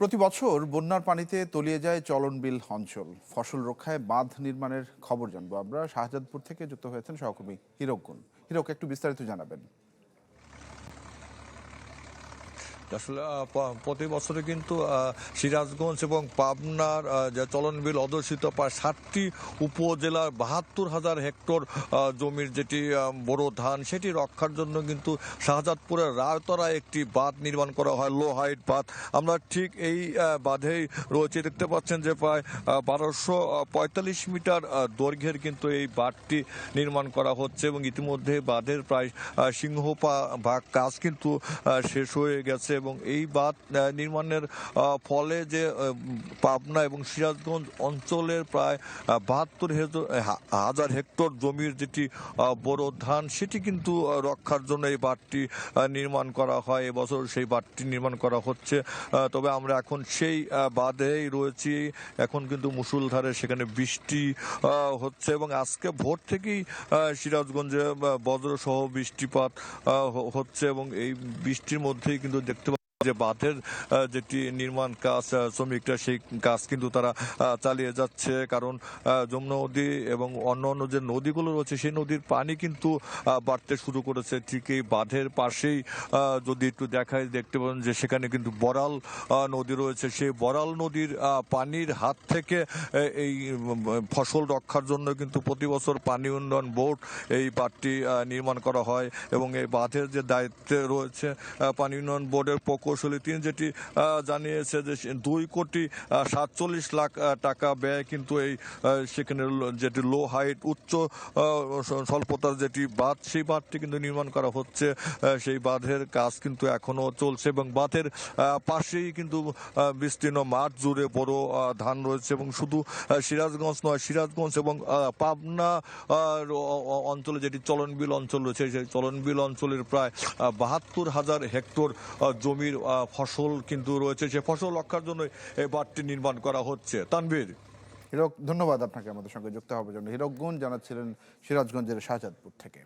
প্রতি বছর বন্যার পানিতে তলিয়ে যায় চলনবিল অঞ্চল। ফসল রক্ষায় বাঁধ নির্মাণের খবর জানবো আমরা। শাহজাদপুর থেকে যুক্ত হয়েছেন সহকর্মী হিরক গুণ। হিরক, একটু বিস্তারিত জানাবেন। আসলে প্রতি বছরে কিন্তু সিরাজগঞ্জ এবং পাবনার যে চলনবিল অধ্যুষিত প্রায় 60টি উপজেলার 72,000 হেক্টর জমির যেটি বড় ধান সেটি রক্ষার জন্য কিন্তু শাহজাদপুরের রায়তরা একটি বাঁধ নির্মাণ করা হয়, লো হাইট বাঁধ। আমরা ঠিক এই বাঁধেই রয়েছে, দেখতে পাচ্ছেন যে প্রায় 1245 মিটার দৈর্ঘ্যের কিন্তু এই বাঁধটি নির্মাণ করা হচ্ছে এবং ইতিমধ্যে বাঁধের প্রায় সিংহপা ভাগ কাজ কিন্তু শেষ হয়ে গেছে এবং এই বাঁধ নির্মাণের ফলে যে পাবনা এবং সিরাজগঞ্জ অঞ্চলের প্রায় 72,000 হেক্টর জমির যেটি বড় ধান সেটি কিন্তু রক্ষার জন্য এই বাঁধটি নির্মাণ করা হয়। এবছর সেই বাঁধটি নির্মাণ করা হচ্ছে। তবে আমরা এখন সেই বাঁধেই রয়েছি। এখন কিন্তু মুষলধারে সেখানে বৃষ্টি হচ্ছে এবং আজকে ভোর থেকেই সিরাজগঞ্জে বজ্রসহ বৃষ্টিপাত হচ্ছে এবং এই বৃষ্টির মধ্যেই কিন্তু দেখতে যে বাঁধের যেটি নির্মাণ কাজ শ্রমিকরা সেই কাজ কিন্তু তারা চালিয়ে যাচ্ছে, কারণ যমুনা নদী এবং অন্য যে নদীগুলো রয়েছে সেই নদীর পানি কিন্তু বাড়তে শুরু করেছে। ঠিক এই বাঁধের পাশেই যদি একটু দেখতে পাবেন যে সেখানে কিন্তু বড়াল নদী রয়েছে। সেই বড়াল নদীর পানির হাত থেকে এই ফসল রক্ষার জন্য কিন্তু প্রতি বছর পানি উন্নয়ন বোর্ড এই বাঁধটি নির্মাণ করা হয় এবং এই বাঁধের যে দায়িত্বে রয়েছে পানি উন্নয়ন বোর্ডের প্রকৌশলী, তিনি যেটি জানিয়েছে যে 2,47,00,000 টাকা ব্যয় কিন্তু এই সেখানে যেটি লো হাইট উচ্চ স্বল্পতার যেটি বাঁধ সেই বাঁধটি কিন্তু নির্মাণ করা হচ্ছে। সেই বাঁধের কাজ কিন্তু এখনো চলছে এবং বাঁধের পাশেই কিন্তু বিস্তীর্ণ মাঠ জুড়ে বড় ধান রয়েছে এবং শুধু সিরাজগঞ্জ নয়, সিরাজগঞ্জ এবং পাবনা অঞ্চলে যেটি চলনবিল অঞ্চল রয়েছে সেই চলনবিল অঞ্চলের প্রায় 72,000 হেক্টর জমির ফসল কিন্তু রয়েছে। সে ফসল রক্ষার জন্য এই বাঁধটি নির্মাণ করা হচ্ছে। তানভীর। হিরক, ধন্যবাদ আপনাকে আমাদের সঙ্গে যুক্ত হওয়ার জন্য। হিরক গুণ জানাচ্ছিলেন সিরাজগঞ্জের শাহজাদপুর থেকে।